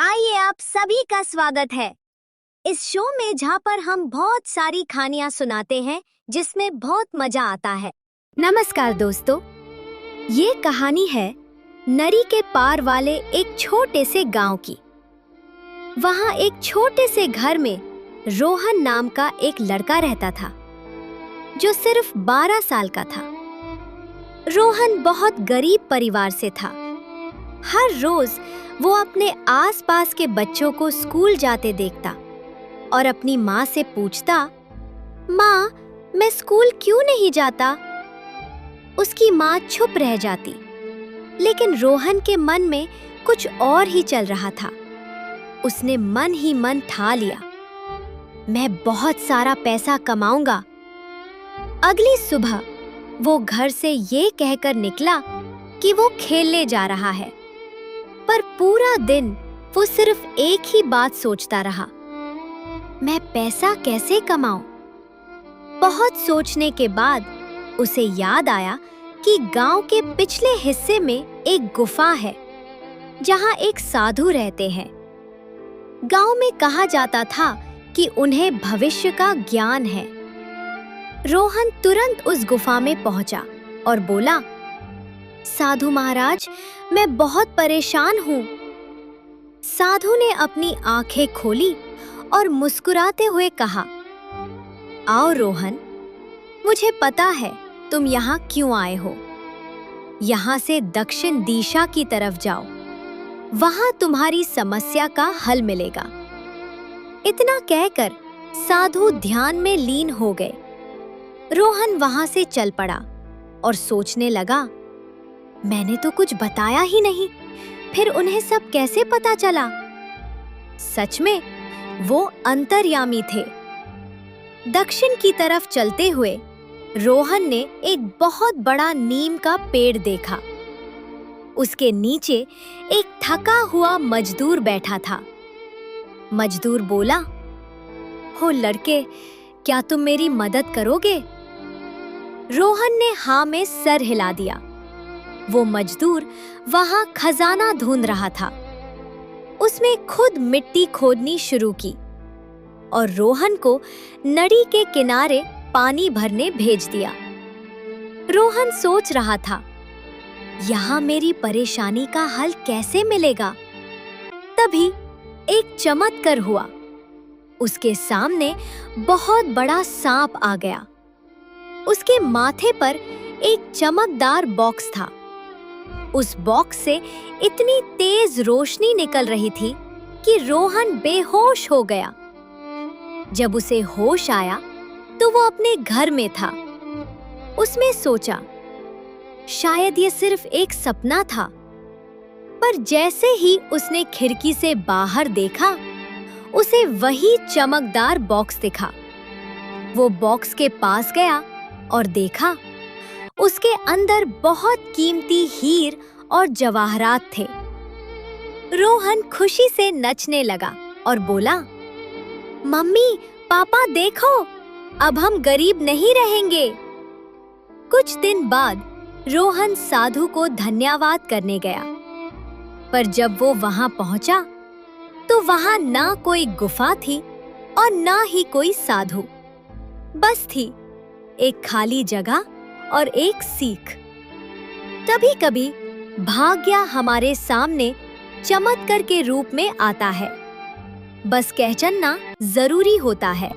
आइए आप सभी का स्वागत है इस शो में जहाँ पर हम बहुत सारी कहानियाँ सुनाते हैं जिसमें बहुत मजा आता है। नमस्कार दोस्तों, ये कहानी है नरी के पार वाले एक छोटे से गांव की। वहाँ एक छोटे से घर में रोहन नाम का एक लड़का रहता था जो सिर्फ 12 साल का था। रोहन बहुत गरीब परिवार से था। हर रोज वो अपने आसपास के बच्चों को स्कूल जाते देखता और अपनी माँ से पूछता, माँ, मैं स्कूल क्यों नहीं जाता? उसकी माँ चुप रह जाती, लेकिन रोहन के मन में कुछ और ही चल रहा था। उसने मन ही मन ठा लिया, मैं बहुत सारा पैसा कमाऊंगा। अगली सुबह वो घर से ये कहकर निकला कि वो खेलने जा रहा है, पर पूरा दिन वो सिर्फ एक ही बात सोचता रहा, मैं पैसा कैसे कमाऊं? बहुत सोचने के बाद उसे याद आया कि गांव के पिछले हिस्से में एक गुफा है जहां एक साधु रहते हैं। गांव में कहा जाता था कि उन्हें भविष्य का ज्ञान है। रोहन तुरंत उस गुफा में पहुंचा और बोला, साधु महाराज, मैं बहुत परेशान हूँ। साधु ने अपनी आंखें खोली और मुस्कुराते हुए कहा, आओ रोहन, मुझे पता है तुम यहाँ क्यों आए हो। यहाँ से दक्षिण दिशा की तरफ जाओ, वहाँ तुम्हारी समस्या का हल मिलेगा। इतना कहकर साधु ध्यान में लीन हो गए। रोहन वहाँ से चल पड़ा और सोचने लगा, मैंने तो कुछ बताया ही नहीं, फिर उन्हें सब कैसे पता चला? सच में वो अंतर्यामी थे। दक्षिण की तरफ चलते हुए रोहन ने एक बहुत बड़ा नीम का पेड़ देखा। उसके नीचे एक थका हुआ मजदूर बैठा था। मजदूर बोला, हो लड़के, क्या तुम मेरी मदद करोगे? रोहन ने हाँ में सर हिला दिया। वो मजदूर वहां खजाना ढूंढ रहा था। उसने खुद मिट्टी खोदनी शुरू की और रोहन को नदी के किनारे पानी भरने भेज दिया। रोहन सोच रहा था, यहाँ मेरी परेशानी का हल कैसे मिलेगा? तभी एक चमत्कार हुआ। उसके सामने बहुत बड़ा सांप आ गया। उसके माथे पर एक चमकदार बॉक्स था। उस बॉक्स से इतनी तेज रोशनी निकल रही थी कि रोहन बेहोश हो गया। जब उसे होश आया तो वो अपने घर में था। उसने सोचा, शायद ये सिर्फ एक सपना था। पर जैसे ही उसने खिड़की से बाहर देखा, उसे वही चमकदार बॉक्स दिखा। वो बॉक्स के पास गया और देखा, उसके अंदर बहुत कीमती हीर और जवाहरात थे। रोहन खुशी से नचने लगा और बोला, मम्मी, पापा देखो, अब हम गरीब नहीं रहेंगे। कुछ दिन बाद रोहन साधु को धन्यवाद करने गया, पर जब वो वहां पहुंचा तो वहां ना कोई गुफा थी और ना ही कोई साधु। बस थी एक खाली जगह और एक सीख। कभी कभी भाग्य हमारे सामने चमत्कार के रूप में आता है, बस पहचानना जरूरी होता है।